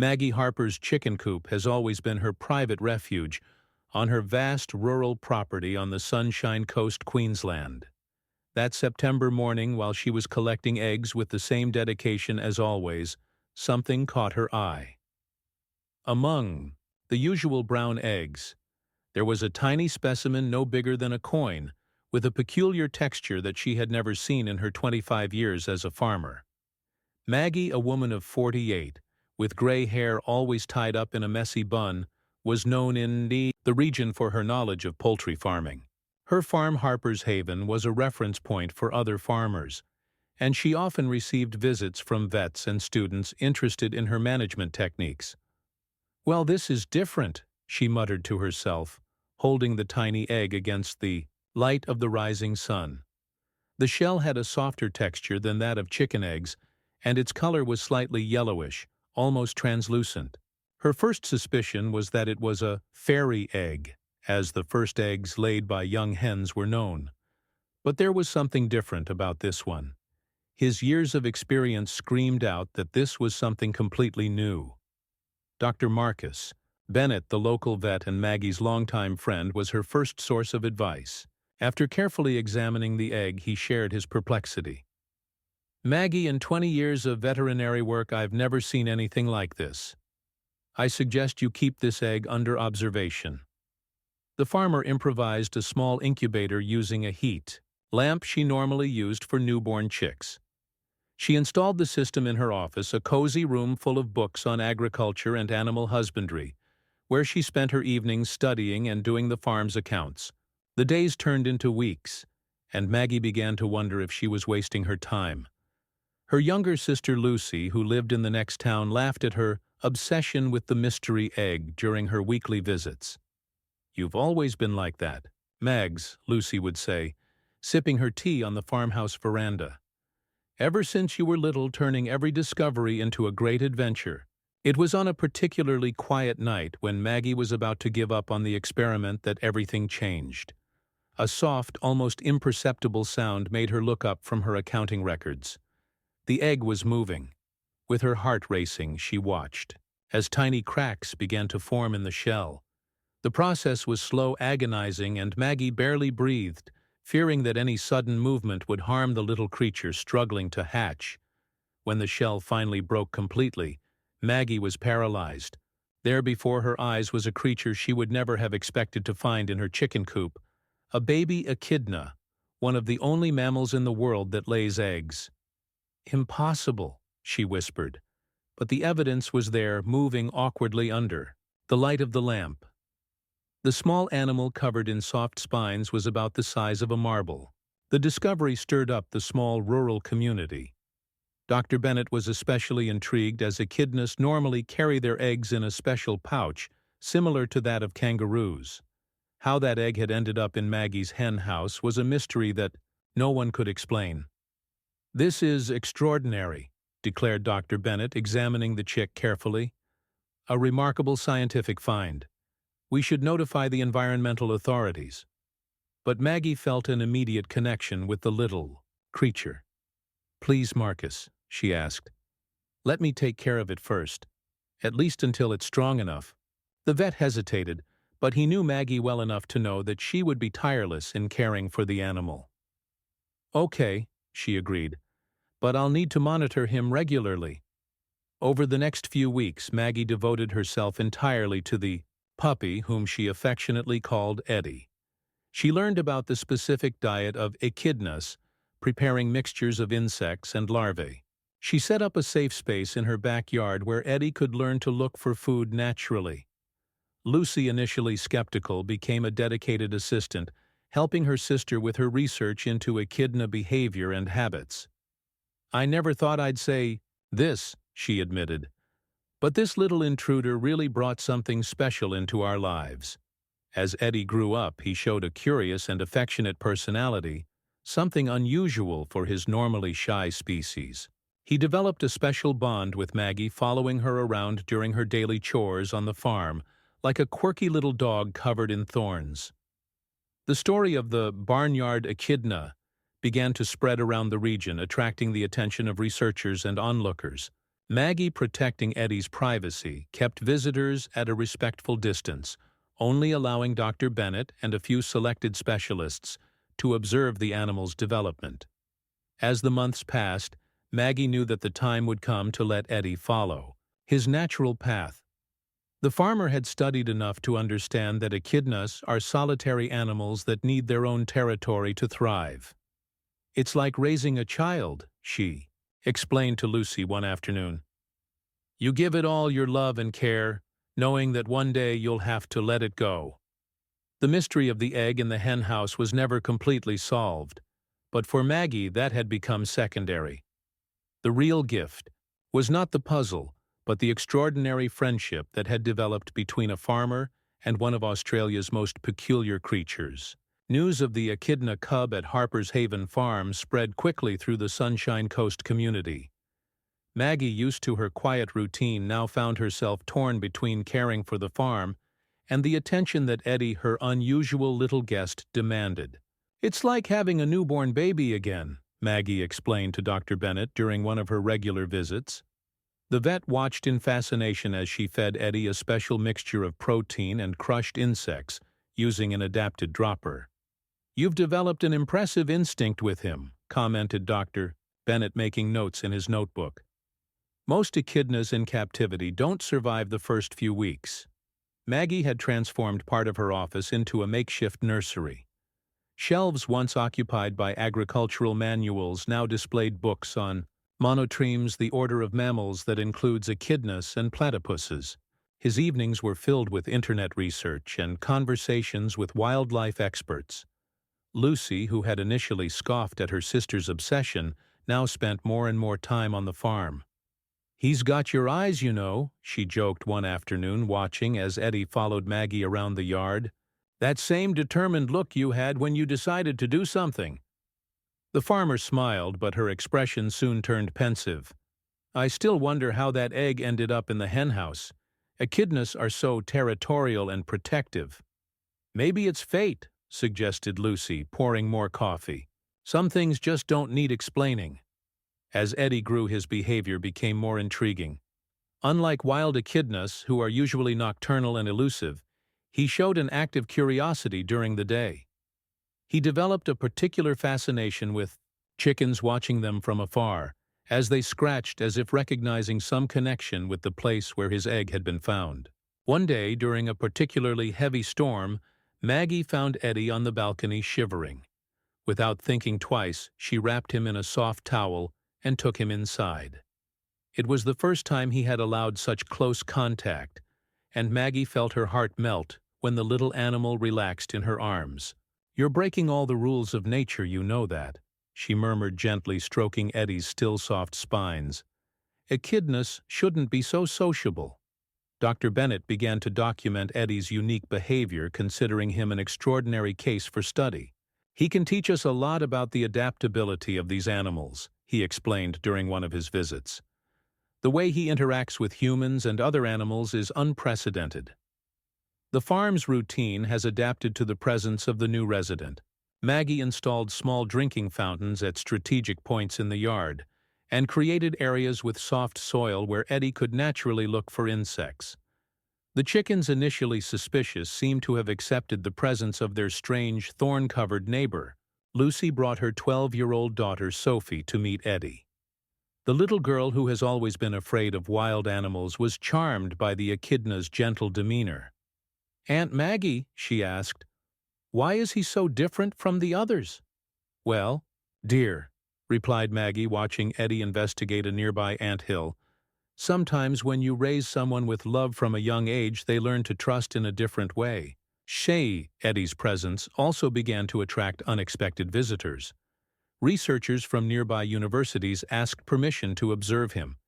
Maggie Harper's chicken coop has always been her private refuge on her vast rural property on the Sunshine Coast, Queensland. That September morning, while she was collecting eggs with the same dedication as always, something caught her eye. Among the usual brown eggs, there was a tiny specimen no bigger than a coin, with a peculiar texture that she had never seen in her 25 years as a farmer. Maggie, a woman of 48, with gray hair always tied up in a messy bun, was known in the region for her knowledge of poultry farming. Her farm, Harper's Haven, was a reference point for other farmers, and she often received visits from vets and students interested in her management techniques. "Well, this is different," she muttered to herself, holding the tiny egg against the light of the rising sun. The shell had a softer texture than that of chicken eggs, and its color was slightly yellowish, almost translucent. Her first suspicion was that it was a fairy egg, as the first eggs laid by young hens were known. But there was something different about this one. His years of experience screamed out that this was something completely new. Dr. Marcus Bennett, the local vet and Maggie's longtime friend, was her first source of advice. After carefully examining the egg, he shared his perplexity. "Maggie, in 20 years of veterinary work, I've never seen anything like this. I suggest you keep this egg under observation." The farmer improvised a small incubator using a heat lamp she normally used for newborn chicks. She installed the system in her office, a cozy room full of books on agriculture and animal husbandry, where she spent her evenings studying and doing the farm's accounts. The days turned into weeks, and Maggie began to wonder if she was wasting her time. Her younger sister Lucy, who lived in the next town, laughed at her obsession with the mystery egg during her weekly visits. "You've always been like that, Mags," Lucy would say, sipping her tea on the farmhouse veranda. "Ever since you were little, turning every discovery into a great adventure." It was on a particularly quiet night when Maggie was about to give up on the experiment that everything changed. A soft, almost imperceptible sound made her look up from her accounting records. The egg was moving. With her heart racing, she watched as tiny cracks began to form in the shell. The process was slow, agonizing, and Maggie barely breathed, fearing that any sudden movement would harm the little creature struggling to hatch. When the shell finally broke completely, Maggie was paralyzed. There before her eyes was a creature she would never have expected to find in her chicken coop, a baby echidna, one of the only mammals in the world that lays eggs. "Impossible," she whispered, but the evidence was there, moving awkwardly under the light of the lamp. The small animal, covered in soft spines, was about the size of a marble. The discovery stirred up the small rural community. Dr. Bennett was especially intrigued, as echidnas normally carry their eggs in a special pouch, similar to that of kangaroos. How that egg had ended up in Maggie's hen house was a mystery that no one could explain. "This is extraordinary," declared Dr. Bennett, examining the chick carefully. "A remarkable scientific find. We should notify the environmental authorities." But Maggie felt an immediate connection with the little creature. "Please, Marcus," she asked, "let me take care of it first, at least until it's strong enough." The vet hesitated, but he knew Maggie well enough to know that she would be tireless in caring for the animal. "Okay," she agreed, "but I'll need to monitor him regularly." Over the next few weeks, Maggie devoted herself entirely to the puppy, whom she affectionately called Eddie. She learned about the specific diet of echidnas, preparing mixtures of insects and larvae. She set up a safe space in her backyard where Eddie could learn to look for food naturally. Lucy, initially skeptical, became a dedicated assistant, helping her sister with her research into echidna behavior and habits. "I never thought I'd say this," she admitted, "but this little intruder really brought something special into our lives." As Eddie grew up, he showed a curious and affectionate personality, something unusual for his normally shy species. He developed a special bond with Maggie, following her around during her daily chores on the farm, like a quirky little dog covered in thorns. The story of the barnyard echidna began to spread around the region, attracting the attention of researchers and onlookers. Maggie, protecting Eddie's privacy, kept visitors at a respectful distance, only allowing Dr. Bennett and a few selected specialists to observe the animal's development. As the months passed, Maggie knew that the time would come to let Eddie follow his natural path. The farmer had studied enough to understand that echidnas are solitary animals that need their own territory to thrive. "It's like raising a child," she explained to Lucy one afternoon. "You give it all your love and care, knowing that one day you'll have to let it go." The mystery of the egg in the hen house was never completely solved, but for Maggie that had become secondary. The real gift was not the puzzle, but the extraordinary friendship that had developed between a farmer and one of Australia's most peculiar creatures. News of the echidna cub at Harper's Haven Farm spread quickly through the Sunshine Coast community. Maggie, used to her quiet routine, now found herself torn between caring for the farm and the attention that Eddie, her unusual little guest, demanded. "It's like having a newborn baby again," Maggie explained to Dr. Bennett during one of her regular visits. The vet watched in fascination as she fed Eddie a special mixture of protein and crushed insects using an adapted dropper. "You've developed an impressive instinct with him," commented Dr. Bennett, making notes in his notebook. Most echidnas in captivity don't survive the first few weeks. Maggie had transformed part of her office into a makeshift nursery. Shelves once occupied by agricultural manuals now displayed books on monotremes, the order of mammals that includes echidnas and platypuses. His evenings were filled with internet research and conversations with wildlife experts. Lucy, who had initially scoffed at her sister's obsession, now spent more and more time on the farm. "He's got your eyes, you know," she joked one afternoon, watching as Eddie followed Maggie around the yard. "That same determined look you had when you decided to do something." The farmer smiled, but her expression soon turned pensive. "I still wonder how that egg ended up in the henhouse. Echidnas are so territorial and protective." "Maybe it's fate," suggested Lucy, pouring more coffee. "Some things just don't need explaining." As Eddie grew, his behavior became more intriguing. Unlike wild echidnas, who are usually nocturnal and elusive, he showed an active curiosity during the day. He developed a particular fascination with chickens, watching them from afar, as they scratched as if recognizing some connection with the place where his egg had been found. One day, during a particularly heavy storm, Maggie found Eddie on the balcony shivering. Without thinking twice, she wrapped him in a soft towel and took him inside. It was the first time he had allowed such close contact, and Maggie felt her heart melt when the little animal relaxed in her arms. "You're breaking all the rules of nature, you know that," she murmured, gently stroking Eddie's still soft spines. "Echidnas shouldn't be so sociable." Dr. Bennett began to document Eddie's unique behavior, considering him an extraordinary case for study. "He can teach us a lot about the adaptability of these animals," he explained during one of his visits. "The way he interacts with humans and other animals is unprecedented." The farm's routine has adapted to the presence of the new resident. Maggie installed small drinking fountains at strategic points in the yard and created areas with soft soil where Eddie could naturally look for insects. The chickens, initially suspicious, seemed to have accepted the presence of their strange, thorn-covered neighbor. Lucy brought her 12-year-old daughter Sophie to meet Eddie. The little girl, who has always been afraid of wild animals, was charmed by the echidna's gentle demeanor. "Aunt Maggie," she asked, "why is he so different from the others?" "Well, dear," replied Maggie, watching Eddie investigate a nearby anthill, "sometimes when you raise someone with love from a young age, they learn to trust in a different way." Eddie's presence also began to attract unexpected visitors. Researchers from nearby universities asked permission to observe him,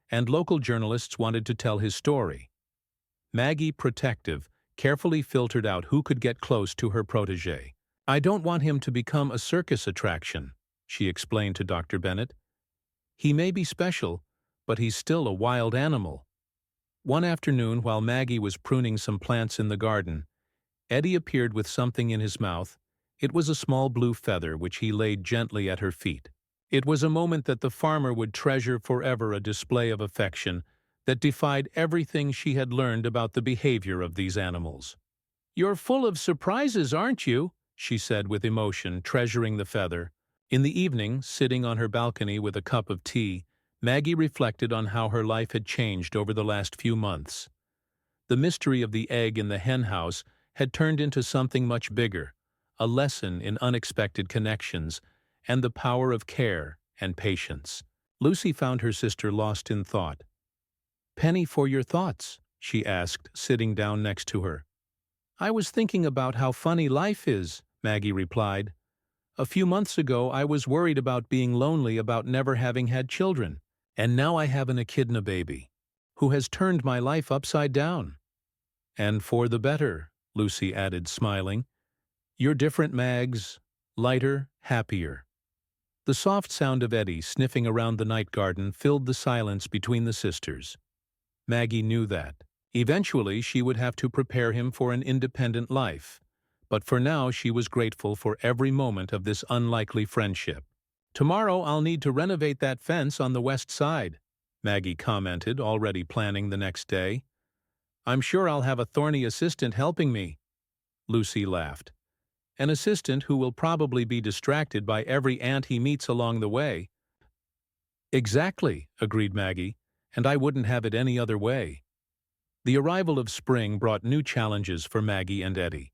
and local journalists wanted to tell his story. Maggie, protective, carefully filtered out who could get close to her protégé. "I don't want him to become a circus attraction," she explained to Dr. Bennett. "He may be special, but he's still a wild animal." One afternoon, while Maggie was pruning some plants in the garden, Eddie appeared with something in his mouth. It was a small blue feather, which he laid gently at her feet. It was a moment that the farmer would treasure forever, a display of affection that defied everything she had learned about the behavior of these animals. "You're full of surprises, aren't you?" she said with emotion, treasuring the feather. In the evening, sitting on her balcony with a cup of tea, Maggie reflected on how her life had changed over the last few months. The mystery of the egg in the hen house had turned into something much bigger, a lesson in unexpected connections and the power of care and patience. Lucy found her sister lost in thought. "Penny, for your thoughts?" she asked, sitting down next to her. "I was thinking about how funny life is," Maggie replied. "A few months ago I was worried about being lonely, about never having had children, and now I have an echidna baby, who has turned my life upside down." "And for the better," Lucy added, smiling. "You're different, Mags. Lighter, happier." The soft sound of Eddie sniffing around the night garden filled the silence between the sisters. Maggie knew that. Eventually she would have to prepare him for an independent life, but for now she was grateful for every moment of this unlikely friendship. "Tomorrow I'll need to renovate that fence on the west side," Maggie commented, already planning the next day. "I'm sure I'll have a thorny assistant helping me." Lucy laughed. "An assistant who will probably be distracted by every ant he meets along the way." "Exactly," agreed Maggie, "and I wouldn't have it any other way." The arrival of spring brought new challenges for Maggie and Eddie.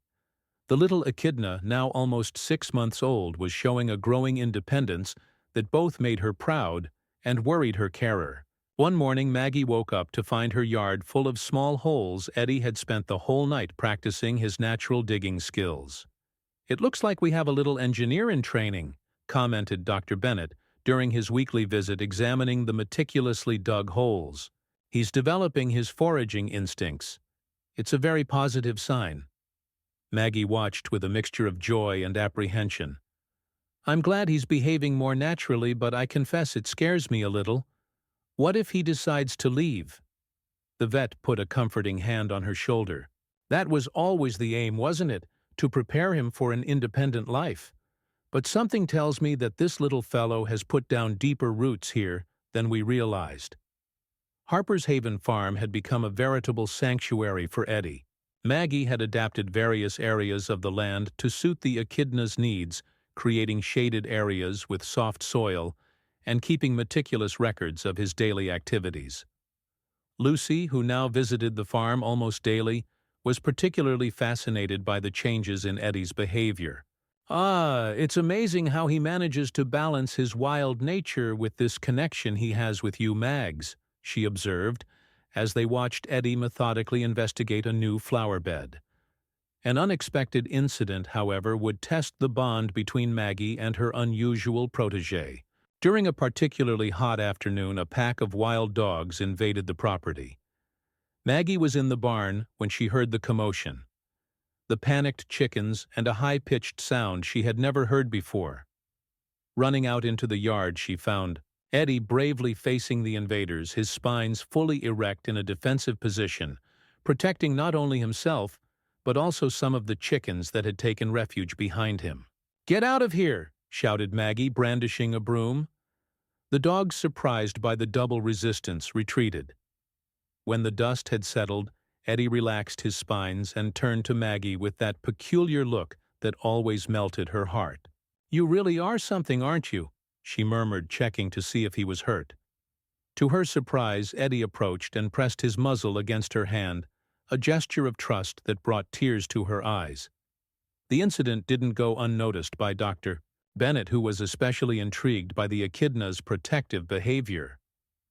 The little echidna, now almost 6 months old, was showing a growing independence that both made her proud and worried her carer. One morning Maggie woke up to find her yard full of small holes Eddie had spent the whole night practicing his natural digging skills. "It looks like we have a little engineer in training," commented Dr. Bennett during his weekly visit, examining the meticulously dug holes. "He's developing his foraging instincts. It's a very positive sign." Maggie watched with a mixture of joy and apprehension. "I'm glad he's behaving more naturally, but I confess it scares me a little. What if he decides to leave?" The vet put a comforting hand on her shoulder. "That was always the aim, wasn't it? To prepare him for an independent life. But something tells me that this little fellow has put down deeper roots here than we realized." Harper's Haven Farm had become a veritable sanctuary for Eddie. Maggie had adapted various areas of the land to suit the echidna's needs, creating shaded areas with soft soil and keeping meticulous records of his daily activities. Lucy, who now visited the farm almost daily, was particularly fascinated by the changes in Eddie's behavior. "Ah, it's amazing how he manages to balance his wild nature with this connection he has with you, Mags," she observed, as they watched Eddie methodically investigate a new flower bed. An unexpected incident, however, would test the bond between Maggie and her unusual protégé. During a particularly hot afternoon, a pack of wild dogs invaded the property. Maggie was in the barn when she heard the commotion. The panicked chickens and a high-pitched sound she had never heard before. Running out into the yard, she found Eddie bravely facing the invaders, his spines fully erect in a defensive position, protecting not only himself, but also some of the chickens that had taken refuge behind him. "Get out of here!" shouted Maggie, brandishing a broom. The dogs, surprised by the double resistance, retreated. When the dust had settled, Eddie relaxed his spines and turned to Maggie with that peculiar look that always melted her heart. "You really are something, aren't you?" she murmured, checking to see if he was hurt. To her surprise, Eddie approached and pressed his muzzle against her hand, a gesture of trust that brought tears to her eyes. The incident didn't go unnoticed by Dr. Bennett, who was especially intrigued by the echidna's protective behavior.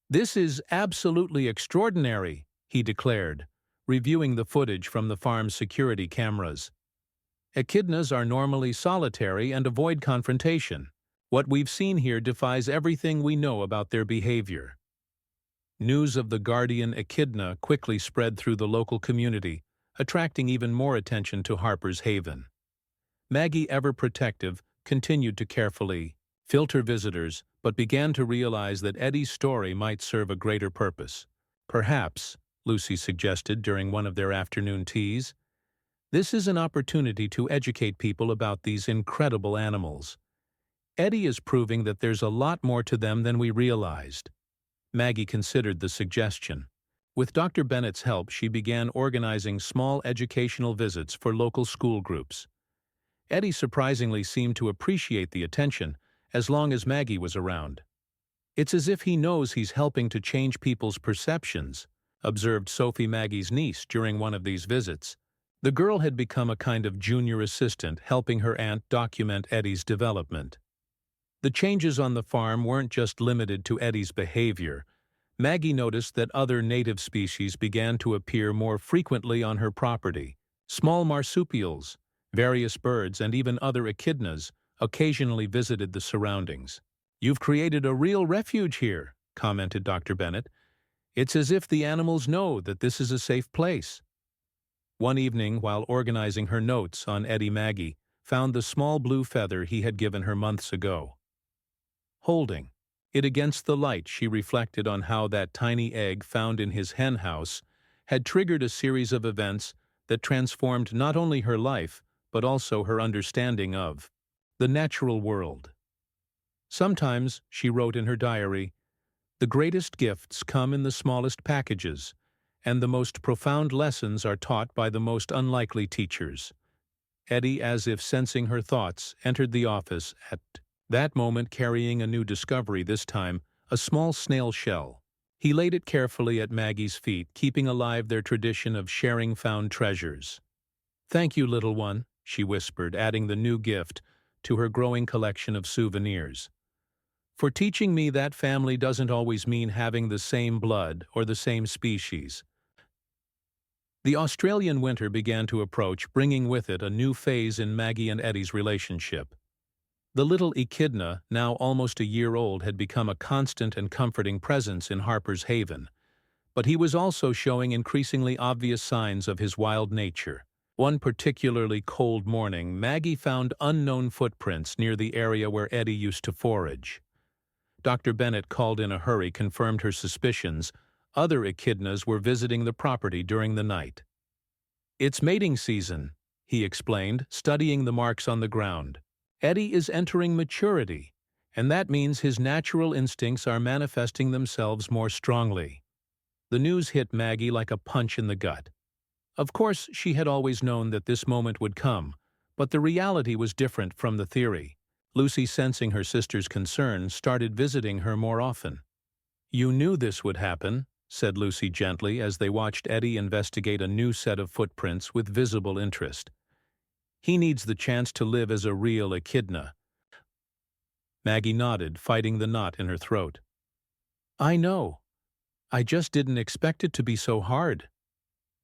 "This is absolutely extraordinary," he declared, reviewing the footage from the farm's security cameras. "Echidnas are normally solitary and avoid confrontation. What we've seen here defies everything we know about their behavior." News of the guardian echidna quickly spread through the local community, attracting even more attention to Harper's Haven. Maggie, ever protective, continued to carefully filter visitors, but began to realize that Eddie's story might serve a greater purpose. "Perhaps," Lucy suggested during one of their afternoon teas, "this is an opportunity to educate people about these incredible animals. Eddie is proving that there's a lot more to them than we realized. Maggie considered the suggestion. With Dr. Bennett's help, she began organizing small educational visits for local school groups. Eddie surprisingly seemed to appreciate the attention, as long as Maggie was around. "It's as if he knows he's helping to change people's perceptions," observed Sophie, Maggie's niece, during one of these visits. The girl had become a kind of junior assistant, helping her aunt document Eddie's development. The changes on the farm weren't just limited to Eddie's behavior. Maggie noticed that other native species began to appear more frequently on her property. Small marsupials, various birds, and even other echidnas occasionally visited the surroundings. "You've created a real refuge here," commented Dr. Bennett. "It's as if the animals know that this is a safe place." One evening, while organizing her notes on Eddie, Maggie found the small blue feather he had given her months ago. Holding it against the light, she reflected on how that tiny egg found in his hen house had triggered a series of events that transformed not only her life, but also her understanding of the natural world. "Sometimes," she wrote in her diary, "the greatest gifts come in the smallest packages, and the most profound lessons are taught by the most unlikely teachers." Eddie, as if sensing her thoughts, entered the office at that moment, carrying a new discovery, this time a small snail shell. He laid it carefully at Maggie's feet, keeping alive their tradition of sharing found treasures. "Thank you, little one," she whispered, adding the new gift to her growing collection of souvenirs, "for teaching me that family doesn't always mean having the same blood or the same species." The Australian winter began to approach, bringing with it a new phase in Maggie and Eddie's relationship. The little echidna, now almost a year old, had become a constant and comforting presence in Harper's Haven, but he was also showing increasingly obvious signs of his wild nature. One particularly cold morning, Maggie found unknown footprints near the area where Eddie used to forage. Dr. Bennett, called in a hurry, confirmed her suspicions. Other echidnas were visiting the property during the night. "It's mating season," he explained, studying the marks on the ground. "Eddie is entering maturity, and that means his natural instincts are manifesting themselves more strongly." The news hit Maggie like a punch in the gut. Of course, she had always known that this moment would come, but the reality was different from the theory. Lucy, sensing her sister's concern, started visiting her more often. "You knew this would happen," said Lucy gently as they watched Eddie investigate a new set of footprints with visible interest. "He needs the chance to live as a real echidna." Maggie nodded, fighting the knot in her throat. "I know. I just didn't expect it to be so hard."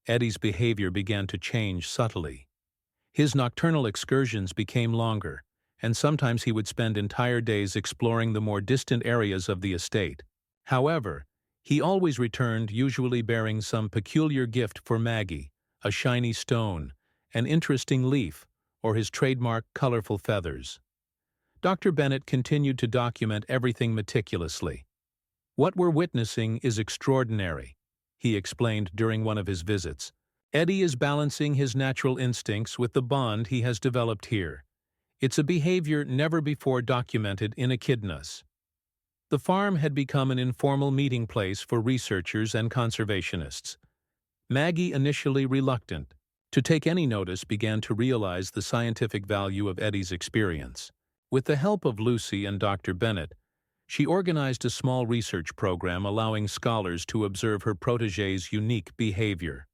Eddie's behavior began to change subtly. His nocturnal excursions became longer, and sometimes he would spend entire days exploring the more distant areas of the estate. However, he always returned, usually bearing some peculiar gift for Maggie, a shiny stone, an interesting leaf, or his trademark colorful feathers. Dr. Bennett continued to document everything meticulously. "What we're witnessing is extraordinary," he explained during one of his visits. "Eddie is balancing his natural instincts with the bond he has developed here. It's a behavior never before documented in echidnas." The farm had become an informal meeting place for researchers and conservationists. Maggie, initially reluctant to take any notice, began to realize the scientific value of Eddie's experience. With the help of Lucy and Dr. Bennett, she organized a small research program allowing scholars to observe her protégé's unique behavior.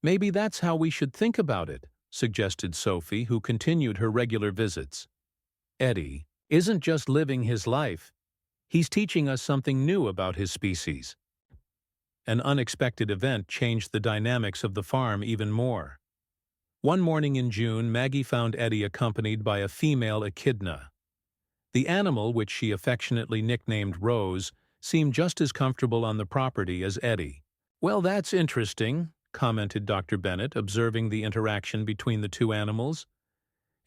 "Maybe that's how we should think about it," suggested Sophie, who continued her regular visits. "Eddie isn't just living his life. He's teaching us something new about his species." An unexpected event changed the dynamics of the farm even more. One morning in June, Maggie found Eddie accompanied by a female echidna. The animal, which she affectionately nicknamed Rose, seemed just as comfortable on the property as Eddie. "Well, that's interesting," commented Dr. Bennett, observing the interaction between the two animals.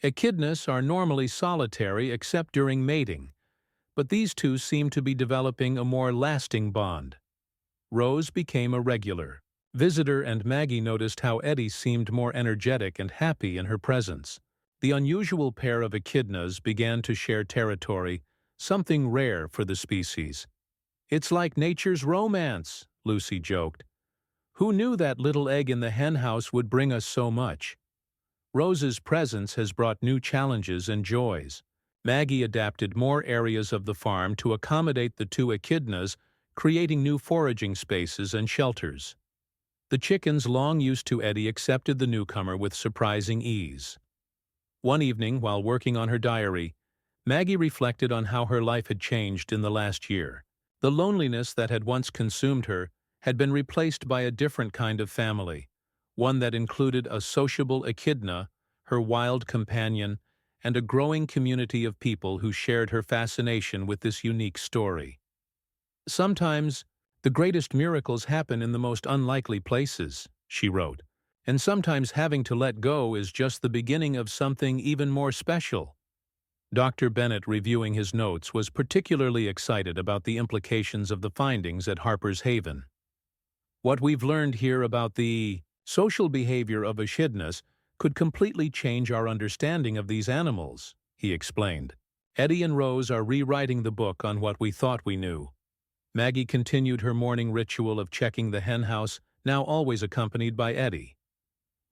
"Echidnas are normally solitary except during mating, but these two seem to be developing a more lasting bond." Rose became a regular visitor, and Maggie noticed how Eddie seemed more energetic and happy in her presence. The unusual pair of echidnas began to share territory, something rare for the species. "It's like nature's romance," Lucy joked. "Who knew that little egg in the henhouse would bring us so much?" Rose's presence has brought new challenges and joys. Maggie adapted more areas of the farm to accommodate the two echidnas, creating new foraging spaces and shelters. The chickens, long used to Eddie, accepted the newcomer with surprising ease. One evening, while working on her diary, Maggie reflected on how her life had changed in the last year. The loneliness that had once consumed her had been replaced by a different kind of family, one that included a sociable echidna, her wild companion, and a growing community of people who shared her fascination with this unique story. "Sometimes, the greatest miracles happen in the most unlikely places," she wrote, "and sometimes having to let go is just the beginning of something even more special." Dr. Bennett, reviewing his notes, was particularly excited about the implications of the findings at Harper's Haven. "What we've learned here about the social behavior of echidnas could completely change our understanding of these animals," he explained. "Eddie and Rose are rewriting the book on what we thought we knew." Maggie continued her morning ritual of checking the henhouse, now always accompanied by Eddie.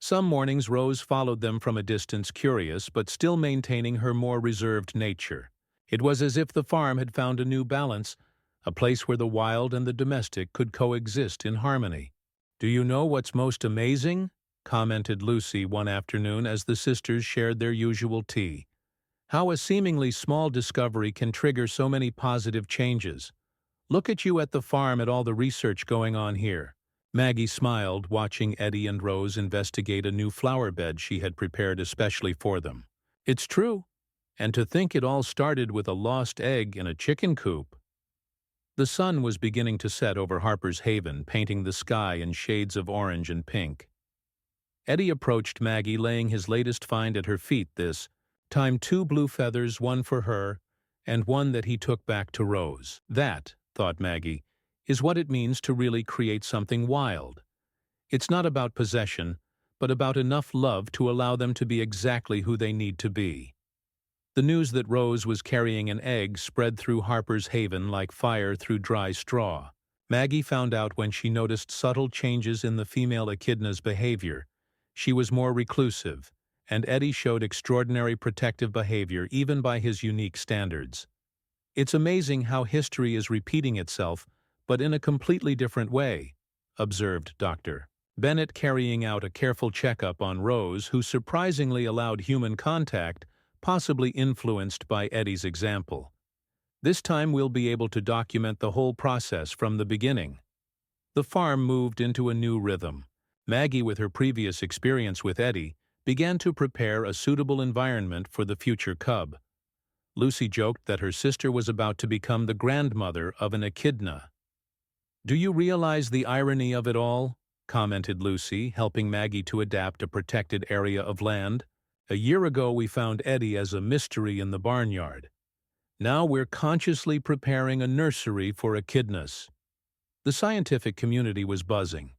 Some mornings Rose followed them from a distance, curious but still maintaining her more reserved nature. It was as if the farm had found a new balance, a place where the wild and the domestic could coexist in harmony. "Do you know what's most amazing?" commented Lucy one afternoon as the sisters shared their usual tea. "How a seemingly small discovery can trigger so many positive changes. Look at you at the farm at all the research going on here." Maggie smiled, watching Eddie and Rose investigate a new flower bed she had prepared especially for them. "It's true. And to think it all started with a lost egg in a chicken coop." The sun was beginning to set over Harper's Haven, painting the sky in shades of orange and pink. Eddie approached Maggie, laying his latest find at her feet, this time 2 blue feathers, one for her, and one that he took back to Rose. "That," thought Maggie, "is what it means to really create something wild. It's not about possession, but about enough love to allow them to be exactly who they need to be." The news that Rose was carrying an egg spread through Harper's Haven like fire through dry straw. Maggie found out when she noticed subtle changes in the female echidna's behavior. She was more reclusive, and Eddie showed extraordinary protective behavior even by his unique standards. "It's amazing how history is repeating itself, but in a completely different way," observed Dr. Bennett, carrying out a careful checkup on Rose, who surprisingly allowed human contact, possibly influenced by Eddie's example. "This time we'll be able to document the whole process from the beginning." The farm moved into a new rhythm. Maggie, with her previous experience with Eddie, began to prepare a suitable environment for the future cub. Lucy joked that her sister was about to become the grandmother of an echidna. "Do you realize the irony of it all?" commented Lucy, helping Maggie to adapt a protected area of land. "A year ago we found Eddie as a mystery in the barnyard. Now we're consciously preparing a nursery for echidnas." The scientific community was buzzing.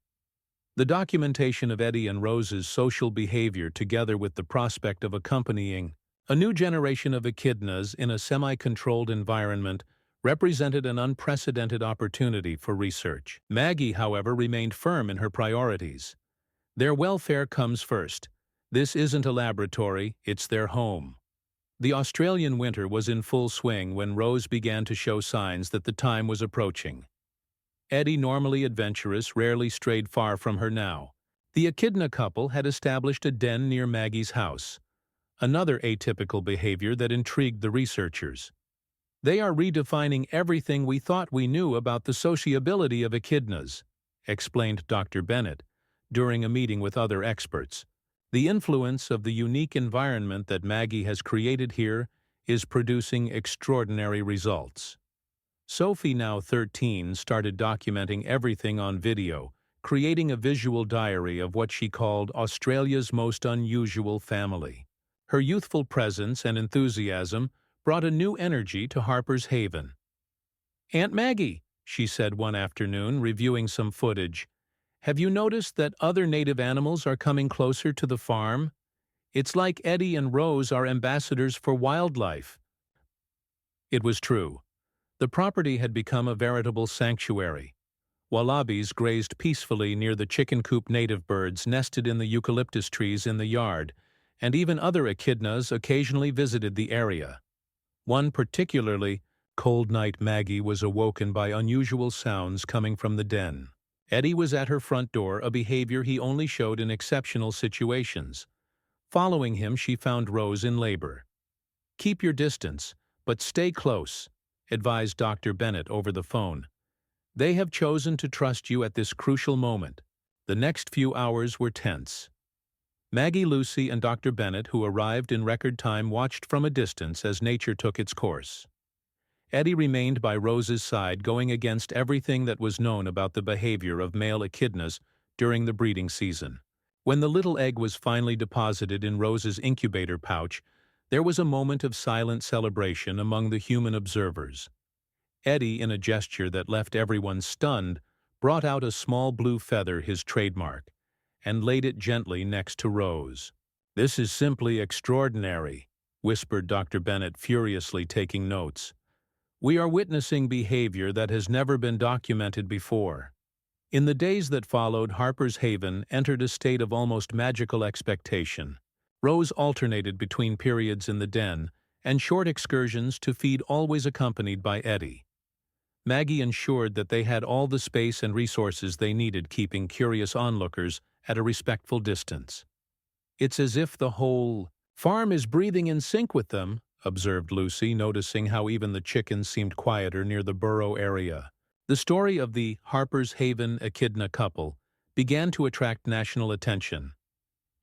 The documentation of Eddie and Rose's social behavior, together with the prospect of accompanying a new generation of echidnas in a semi-controlled environment, represented an unprecedented opportunity for research. Maggie, however, remained firm in her priorities. Their welfare comes first. This isn't a laboratory, it's their home. The Australian winter was in full swing when Rose began to show signs that the time was approaching. Eddie, normally adventurous, rarely strayed far from her now. The echidna couple had established a den near Maggie's house, another atypical behavior that intrigued the researchers. "They are redefining everything we thought we knew about the sociability of echidnas," explained Dr. Bennett during a meeting with other experts. "The influence of the unique environment that Maggie has created here is producing extraordinary results." Sophie, now 13, started documenting everything on video, creating a visual diary of what she called Australia's most unusual family. Her youthful presence and enthusiasm brought a new energy to Harper's Haven. "Aunt Maggie," she said one afternoon, reviewing some footage, "have you noticed that other native animals are coming closer to the farm? It's like Eddie and Rose are ambassadors for wildlife. It was true. The property had become a veritable sanctuary. Wallabies grazed peacefully near the chicken coop, native birds nested in the eucalyptus trees in the yard, and even other echidnas occasionally visited the area. One particularly cold night, Maggie was awoken by unusual sounds coming from the den. Eddie was at her front door, a behavior he only showed in exceptional situations. Following him, she found Rose in labor. "Keep your distance, but stay close," advised Dr. Bennett over the phone. "They have chosen to trust you at this crucial moment." The next few hours were tense. Maggie, Lucy, and Dr. Bennett, who arrived in record time, watched from a distance as nature took its course. Eddie remained by Rose's side, going against everything that was known about the behavior of male echidnas during the breeding season. When the little egg was finally deposited in Rose's incubator pouch, there was a moment of silent celebration among the human observers. Eddie, in a gesture that left everyone stunned, brought out a small blue feather, his trademark, and laid it gently next to Rose. "This is simply extraordinary," whispered Dr. Bennett, furiously taking notes. "We are witnessing behavior that has never been documented before." In the days that followed, Harper's Haven entered a state of almost magical expectation. Rose alternated between periods in the den and short excursions to feed, always accompanied by Eddie. Maggie ensured that they had all the space and resources they needed, keeping curious onlookers at a respectful distance. "It's as if the whole farm is breathing in sync with them," observed Lucy, noticing how even the chickens seemed quieter near the burrow area. The story of the Harper's Haven echidna couple began to attract national attention.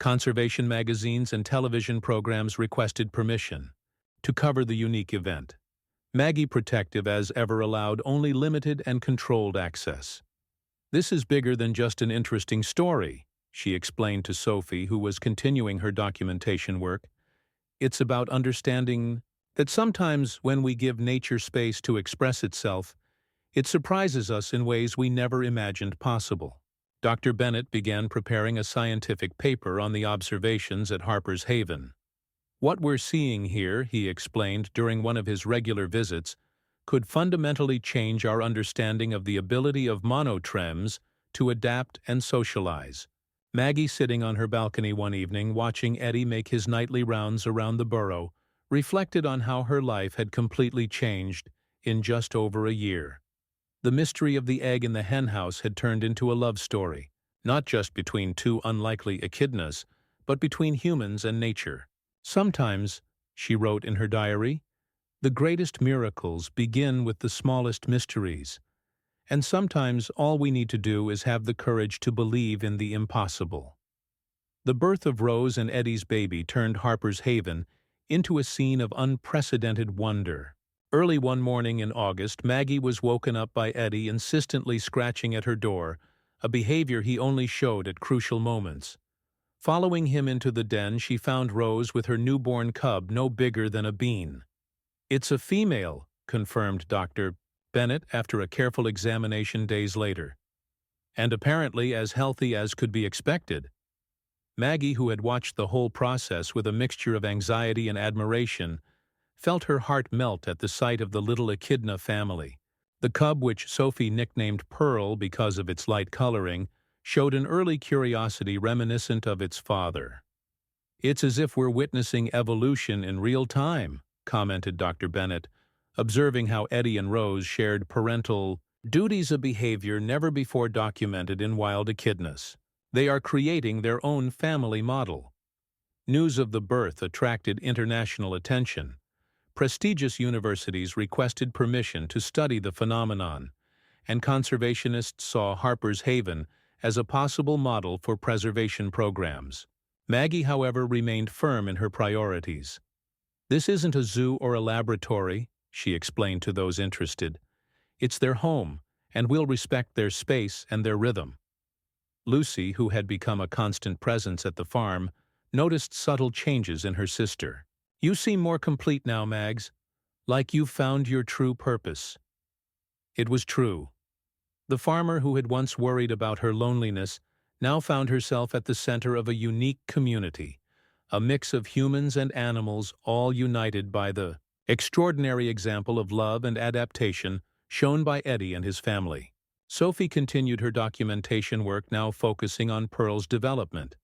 Conservation magazines and television programs requested permission to cover the unique event. Maggie, protective as ever, allowed only limited and controlled access. "This is bigger than just an interesting story," she explained to Sophie, who was continuing her documentation work. "It's about understanding that sometimes when we give nature space to express itself, it surprises us in ways we never imagined possible." Dr. Bennett began preparing a scientific paper on the observations at Harper's Haven. "What we're seeing here," he explained during one of his regular visits, "could fundamentally change our understanding of the ability of monotremes to adapt and socialize." Maggie, sitting on her balcony one evening watching Eddie make his nightly rounds around the burrow, reflected on how her life had completely changed in just over a year. The mystery of the egg in the henhouse had turned into a love story, not just between two unlikely echidnas, but between humans and nature. "Sometimes," she wrote in her diary, "the greatest miracles begin with the smallest mysteries. And sometimes all we need to do is have the courage to believe in the impossible." The birth of Rose and Eddie's baby turned Harper's Haven into a scene of unprecedented wonder. Early one morning in August, Maggie was woken up by Eddie insistently scratching at her door, a behavior he only showed at crucial moments. Following him into the den, she found Rose with her newborn cub no bigger than a bean. "It's a female," confirmed Dr. Bennett after a careful examination days later, "and apparently as healthy as could be expected." Maggie, who had watched the whole process with a mixture of anxiety and admiration, felt her heart melt at the sight of the little echidna family. The cub, which Sophie nicknamed Pearl because of its light coloring, showed an early curiosity reminiscent of its father. "It's as if we're witnessing evolution in real time," commented Dr. Bennett, observing how Eddie and Rose shared parental duties, a behavior never before documented in wild echidnas. "They are creating their own family model." News of the birth attracted international attention. Prestigious universities requested permission to study the phenomenon, and conservationists saw Harper's Haven as a possible model for preservation programs. Maggie, however, remained firm in her priorities. "This isn't a zoo or a laboratory," she explained to those interested. "It's their home, and we'll respect their space and their rhythm." Lucy, who had become a constant presence at the farm, noticed subtle changes in her sister. "You seem more complete now, Mags. Like you've found your true purpose." It was true. The farmer who had once worried about her loneliness now found herself at the center of a unique community, a mix of humans and animals all united by the extraordinary example of love and adaptation shown by Eddie and his family. Sophie continued her documentation work, now focusing on Pearl's development.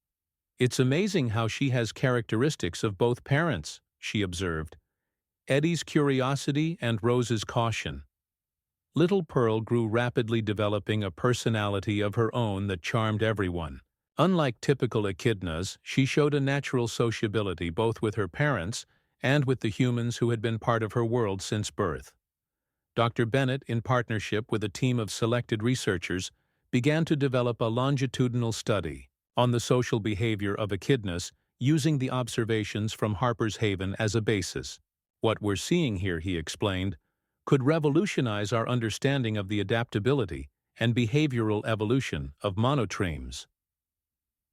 "It's amazing how she has characteristics of both parents," she observed. "Eddie's curiosity and Rose's caution. Little Pearl grew rapidly, developing a personality of her own that charmed everyone. Unlike typical echidnas, she showed a natural sociability both with her parents and with the humans who had been part of her world since birth." Dr. Bennett, in partnership with a team of selected researchers, began to develop a longitudinal study on the social behavior of echidnas using the observations from Harper's Haven as a basis. "What we're seeing here," he explained, "could revolutionize our understanding of the adaptability and behavioral evolution of monotremes."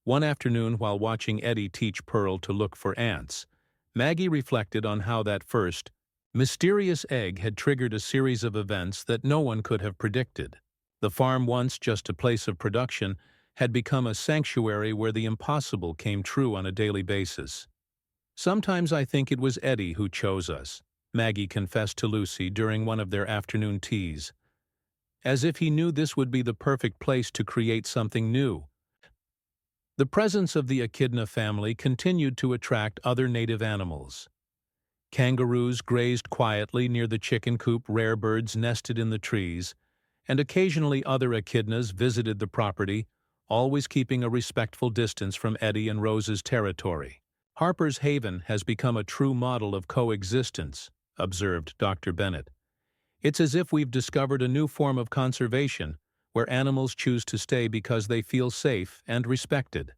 One afternoon, while watching Eddie teach Pearl to look for ants, Maggie reflected on how that first, mysterious egg had triggered a series of events that no one could have predicted. The farm, once just a place of production, had become a sanctuary where the impossible came true on a daily basis. "Sometimes I think it was Eddie who chose us," Maggie confessed to Lucy during one of their afternoon teas. "As if he knew this would be the perfect place to create something new." The presence of the echidna family continued to attract other native animals. Kangaroos grazed quietly near the chicken coop, rare birds nested in the trees, and occasionally other echidnas visited the property, always keeping a respectful distance from Eddie and Rose's territory. "Harper's Haven has become a true model of coexistence," observed Dr. Bennett. "It's as if we've discovered a new form of conservation, where animals choose to stay because they feel safe and respected."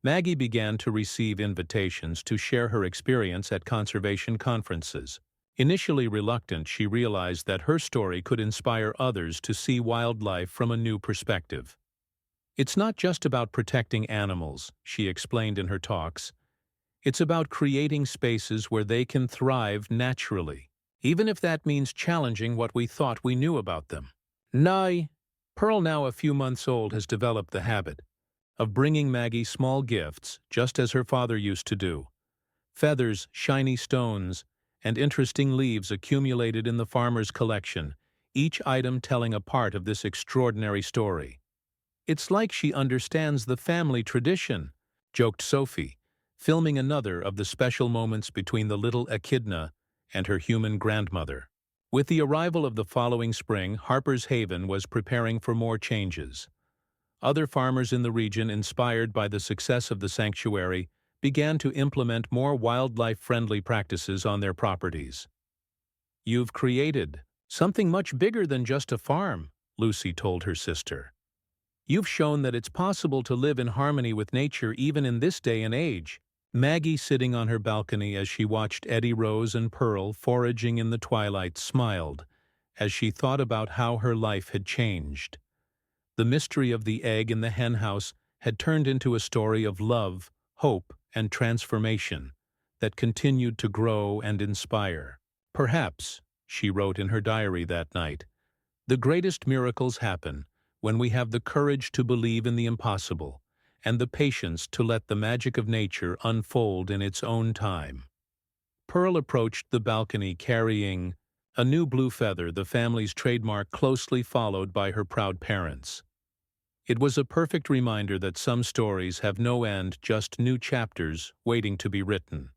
Maggie began to receive invitations to share her experience at conservation conferences. Initially reluctant, she realized that her story could inspire others to see wildlife from a new perspective. "It's not just about protecting animals," she explained in her talks. "It's about creating spaces where they can thrive naturally, even if that means challenging what we thought we knew about them." Nye, Pearl, now a few months old, has developed the habit of bringing Maggie small gifts, just as her father used to do. Feathers, shiny stones, and interesting leaves accumulated in the farmer's collection, each item telling a part of this extraordinary story. "It's like she understands the family tradition," joked Sophie, filming another of the special moments between the little echidna and her human grandmother. With the arrival of the following spring, Harper's Haven was preparing for more changes. Other farmers in the region, inspired by the success of the sanctuary, began to implement more wildlife-friendly practices on their properties. "You've created something much bigger than just a farm," Lucy told her sister. "You've shown that it's possible to live in harmony with nature even in this day and age." Maggie, sitting on her balcony as she watched Eddie, Rose, and Pearl foraging in the twilight, smiled as she thought about how her life had changed. The mystery of the egg in the henhouse had turned into a story of love, hope, and transformation that continued to grow and inspire. "Perhaps," she wrote in her diary that night, "the greatest miracles happen when we have the courage to believe in the impossible and the patience to let the magic of nature unfold in its own time." Pearl approached the balcony carrying a new blue feather, the family's trademark, closely followed by her proud parents. It was a perfect reminder that some stories have no end, just new chapters waiting to be written.